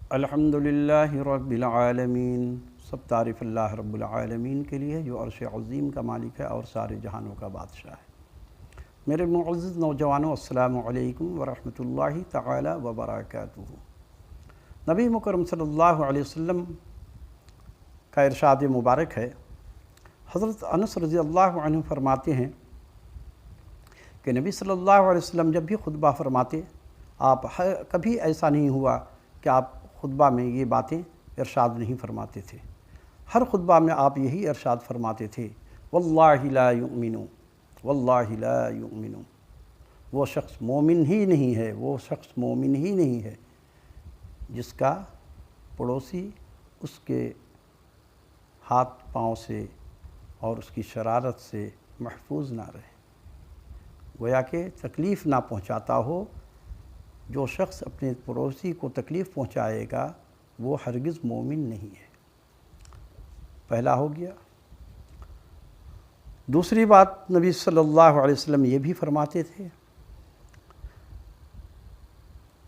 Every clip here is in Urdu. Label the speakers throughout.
Speaker 1: الحمدللہ رب العالمین، سب تعریف اللہ رب العالمین کے لیے جو عرش عظیم کا مالک ہے اور سارے جہانوں کا بادشاہ ہے۔ میرے معزز نوجوانوں، السلام علیکم ورحمۃ اللہ تعالی وبرکاتہ۔ نبی مکرم صلی اللہ علیہ وسلم کا ارشاد مبارک ہے، حضرت انس رضی اللہ عنہ فرماتے ہیں کہ نبی صلی اللہ علیہ وسلم جب بھی خطبہ فرماتے، آپ کبھی ایسا نہیں ہوا کہ آپ خطبہ میں یہ باتیں ارشاد نہیں فرماتے تھے۔ ہر خطبہ میں آپ یہی ارشاد فرماتے تھے، واللہ لا یؤمن، واللہ لا یؤمن، وہ شخص مومن ہی نہیں ہے، وہ شخص مومن ہی نہیں ہے جس کا پڑوسی اس کے ہاتھ پاؤں سے اور اس کی شرارت سے محفوظ نہ رہے، گویا کہ تکلیف نہ پہنچاتا ہو۔ جو شخص اپنے پڑوسی کو تکلیف پہنچائے گا وہ ہرگز مومن نہیں ہے۔ پہلا ہو گیا۔ دوسری بات، نبی صلی اللہ علیہ وسلم یہ بھی فرماتے تھے،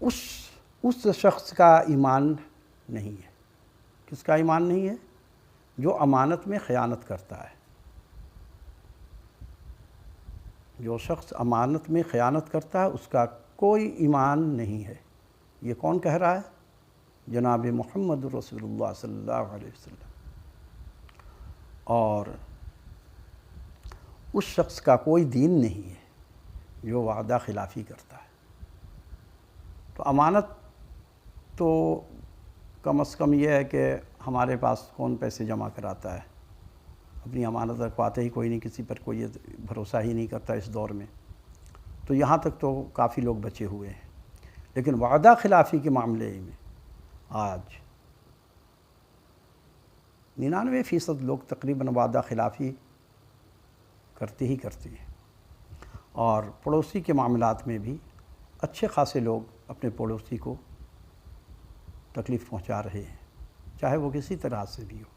Speaker 1: اس شخص کا ایمان نہیں ہے۔ کس کا ایمان نہیں ہے؟ جو امانت میں خیانت کرتا ہے۔ جو شخص امانت میں خیانت کرتا ہے اس کا کوئی ایمان نہیں ہے۔ یہ کون کہہ رہا ہے؟ جناب محمد رسول اللہ صلی اللہ علیہ وسلم۔ اور اس شخص کا کوئی دین نہیں ہے جو وعدہ خلافی کرتا ہے۔ تو امانت تو کم از کم یہ ہے کہ ہمارے پاس کون پیسے جمع کراتا ہے؟ اپنی امانت رکھواتے ہی کوئی نہیں، کسی پر کوئی بھروسہ ہی نہیں کرتا اس دور میں۔ تو یہاں تک تو کافی لوگ بچے ہوئے ہیں، لیکن وعدہ خلافی کے معاملے میں آج 99% لوگ تقریباً وعدہ خلافی کرتے ہی کرتے ہیں۔ اور پڑوسی کے معاملات میں بھی اچھے خاصے لوگ اپنے پڑوسی کو تکلیف پہنچا رہے ہیں، چاہے وہ کسی طرح سے بھی ہو۔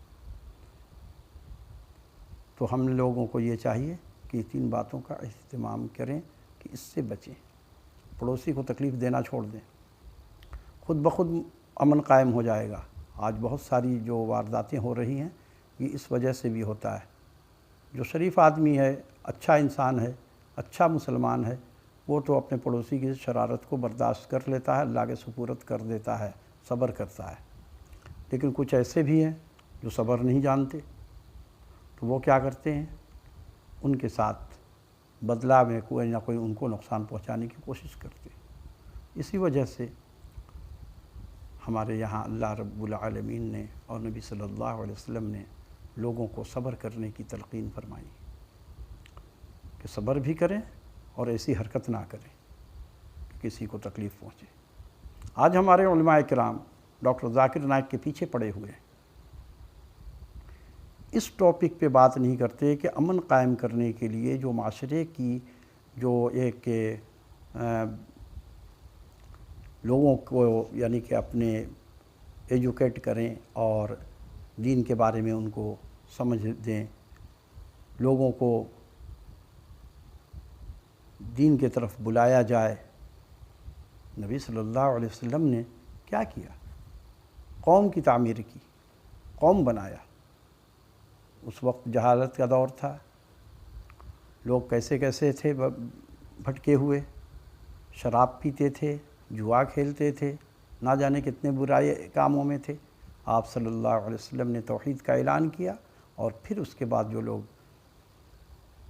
Speaker 1: تو ہم لوگوں کو یہ چاہیے کہ تین باتوں کا اہتمام کریں کہ اس سے بچیں، پڑوسی کو تکلیف دینا چھوڑ دیں، خود بخود امن قائم ہو جائے گا۔ آج بہت ساری جو وارداتیں ہو رہی ہیں یہ اس وجہ سے بھی ہوتا ہے۔ جو شریف آدمی ہے، اچھا انسان ہے، اچھا مسلمان ہے، وہ تو اپنے پڑوسی کی شرارت کو برداشت کر لیتا ہے، اللہ کے سپرد کر دیتا ہے، صبر کرتا ہے۔ لیکن کچھ ایسے بھی ہیں جو صبر نہیں جانتے، تو وہ کیا کرتے ہیں؟ ان کے ساتھ بدلہ میں کوئی نہ کوئی ان کو نقصان پہنچانے کی کوشش کرتے ہیں۔ اسی وجہ سے ہمارے یہاں اللہ رب العالمین نے اور نبی صلی اللہ علیہ وسلم نے لوگوں کو صبر کرنے کی تلقین فرمائی کہ صبر بھی کریں اور ایسی حرکت نہ کریں کہ کسی کو تکلیف پہنچے۔ آج ہمارے علماء کرام ڈاکٹر ذاکر نائک کے پیچھے پڑے ہوئے ہیں، اس ٹاپک پہ بات نہیں کرتے کہ امن قائم کرنے کے لیے جو معاشرے کی جو ایک لوگوں کو یعنی کہ اپنے ایجوکیٹ کریں اور دین کے بارے میں ان کو سمجھ دیں، لوگوں کو دین کی طرف بلایا جائے۔ نبی صلی اللہ علیہ وسلم نے کیا کیا؟ قوم کی تعمیر کی، قوم بنایا۔ اس وقت جہالت کا دور تھا، لوگ کیسے کیسے تھے بھٹکے ہوئے، شراب پیتے تھے، جوا کھیلتے تھے، نہ جانے کتنے برائے کاموں میں تھے۔ آپ صلی اللہ علیہ وسلم نے توحید کا اعلان کیا اور پھر اس کے بعد جو لوگ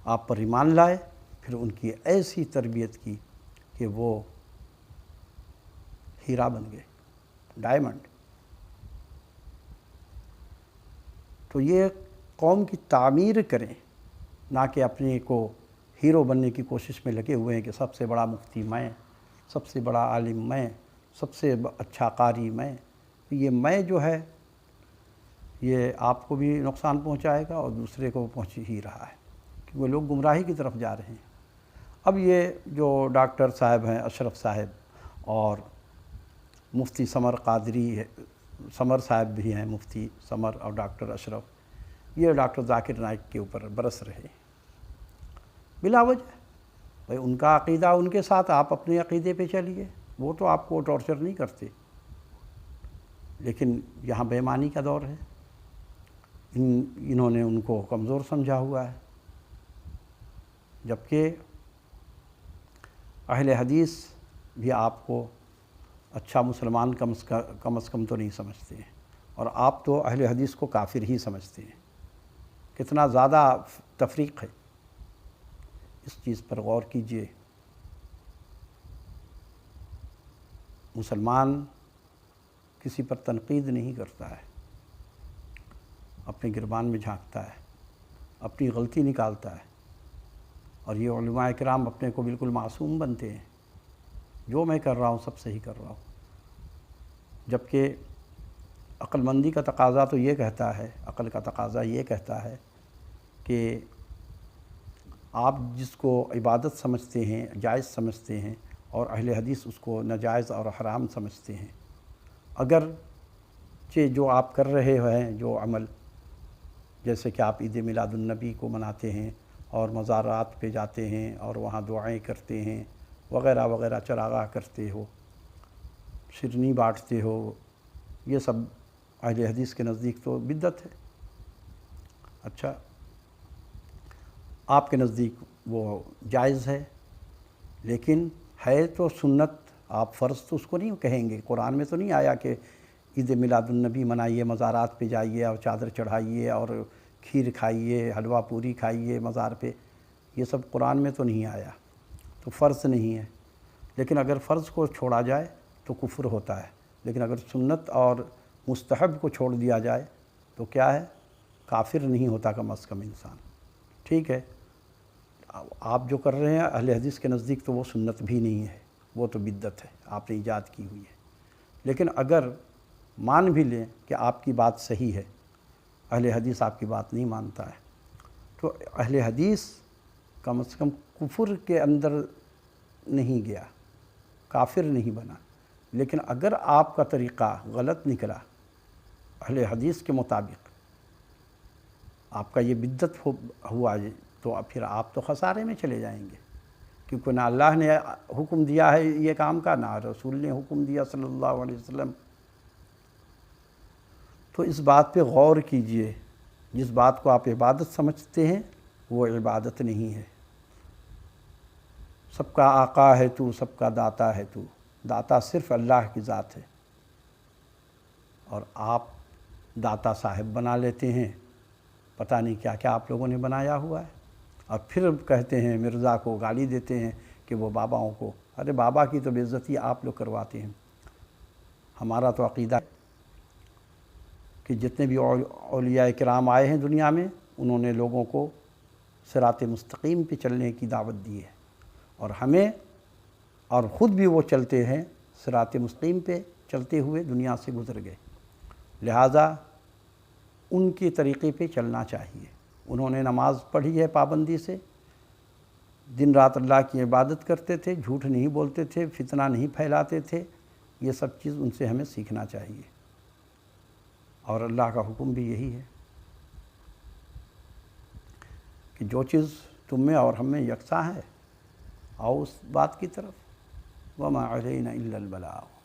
Speaker 1: آپ پر ایمان لائے، پھر ان کی ایسی تربیت کی کہ وہ ہیرا بن گئے، ڈائمنڈ۔ تو یہ قوم کی تعمیر کریں، نہ کہ اپنے کو ہیرو بننے کی کوشش میں لگے ہوئے ہیں کہ سب سے بڑا مفتی میں، سب سے بڑا عالم میں، سب سے اچھا قاری میں۔ یہ میں جو ہے یہ آپ کو بھی نقصان پہنچائے گا اور دوسرے کو پہنچ ہی رہا ہے، کیونکہ لوگ گمراہی کی طرف جا رہے ہیں۔ اب یہ جو ڈاکٹر صاحب ہیں، اشرف صاحب، اور مفتی سمر قادری ہے، سمر صاحب بھی ہیں، مفتی سمر اور ڈاکٹر اشرف، یہ ڈاکٹر ذاکر نائک کے اوپر برس رہے ہیں بلا وجہ۔ بھائی ان کا عقیدہ ان کے ساتھ، آپ اپنے عقیدے پہ چلیے، وہ تو آپ کو ٹارچر نہیں کرتے۔ لیکن یہاں بے ایمانی کا دور ہے، انہوں نے ان کو کمزور سمجھا ہوا ہے، جبکہ اہل حدیث بھی آپ کو اچھا مسلمان کم از کم تو نہیں سمجھتے ہیں، اور آپ تو اہل حدیث کو کافر ہی سمجھتے ہیں۔ کتنا زیادہ تفریق ہے، اس چیز پر غور کیجئے۔ مسلمان کسی پر تنقید نہیں کرتا ہے، اپنے گربان میں جھانکتا ہے، اپنی غلطی نکالتا ہے، اور یہ علماء کرام اپنے کو بالکل معصوم بنتے ہیں، جو میں کر رہا ہوں سب صحیح کر رہا ہوں، جبکہ عقل مندی کا تقاضا تو یہ کہتا ہے، عقل کا تقاضا یہ کہتا ہے کہ آپ جس کو عبادت سمجھتے ہیں، جائز سمجھتے ہیں، اور اہل حدیث اس کو ناجائز اور حرام سمجھتے ہیں، اگرچہ جو آپ کر رہے ہیں جو عمل، جیسے کہ آپ عید میلاد النبی کو مناتے ہیں اور مزارات پہ جاتے ہیں اور وہاں دعائیں کرتے ہیں وغیرہ وغیرہ، چراغاہ کرتے ہو، شرنی بانٹتے ہو، یہ سب اہل حدیث کے نزدیک تو بدعت ہے۔ اچھا، آپ کے نزدیک وہ جائز ہے، لیکن ہے تو سنت، آپ فرض تو اس کو نہیں کہیں گے، قرآن میں تو نہیں آیا کہ عید میلاد النبی منائیے، مزارات پہ جائیے اور چادر چڑھائیے اور کھیر کھائیے، حلوہ پوری کھائیے مزار پہ، یہ سب قرآن میں تو نہیں آیا، تو فرض نہیں ہے۔ لیکن اگر فرض کو چھوڑا جائے تو کفر ہوتا ہے، لیکن اگر سنت اور مستحب کو چھوڑ دیا جائے تو کیا ہے؟ کافر نہیں ہوتا کم از کم انسان۔ ٹھیک ہے، آپ جو کر رہے ہیں اہل حدیث کے نزدیک تو وہ سنت بھی نہیں ہے، وہ تو بدعت ہے، آپ نے ایجاد کی ہوئی ہے۔ لیکن اگر مان بھی لیں کہ آپ کی بات صحیح ہے، اہل حدیث آپ کی بات نہیں مانتا ہے، تو اہل حدیث کم از کم کفر کے اندر نہیں گیا، کافر نہیں بنا۔ لیکن اگر آپ کا طریقہ غلط نکلا اہل حدیث کے مطابق، آپ کا یہ بدعت ہوا، تو پھر آپ تو خسارے میں چلے جائیں گے، کیونکہ نہ اللہ نے حکم دیا ہے یہ کام کا، نہ رسول نے حکم دیا صلی اللہ علیہ وسلم۔ تو اس بات پہ غور کیجئے، جس بات کو آپ عبادت سمجھتے ہیں وہ عبادت نہیں ہے۔ سب کا آقا ہے تو، سب کا داتا ہے تو، داتا صرف اللہ کی ذات ہے، اور آپ داتا صاحب بنا لیتے ہیں، پتہ نہیں کیا کیا آپ لوگوں نے بنایا ہوا ہے، اور پھر کہتے ہیں مرزا کو گالی دیتے ہیں کہ وہ باباؤں کو، ارے بابا کی تو بے عزتی آپ لوگ کرواتے ہیں۔ ہمارا تو عقیدہ ہے کہ جتنے بھی اولیاء کرام آئے ہیں دنیا میں، انہوں نے لوگوں کو صراط مستقیم پہ چلنے کی دعوت دی ہے، اور ہمیں، اور خود بھی وہ چلتے ہیں صراط مستقیم پہ چلتے ہوئے دنیا سے گزر گئے، لہٰذا ان کے طریقے پہ چلنا چاہیے۔ انہوں نے نماز پڑھی ہے پابندی سے، دن رات اللہ کی عبادت کرتے تھے، جھوٹ نہیں بولتے تھے، فتنہ نہیں پھیلاتے تھے، یہ سب چیز ان سے ہمیں سیکھنا چاہیے، اور اللہ کا حکم بھی یہی ہے کہ جو چیز تم میں اور ہم میں یکساں ہے، آؤ اس بات کی طرف، وَمَا عَلَيْنَا إِلَّا الْبَلَاغُ۔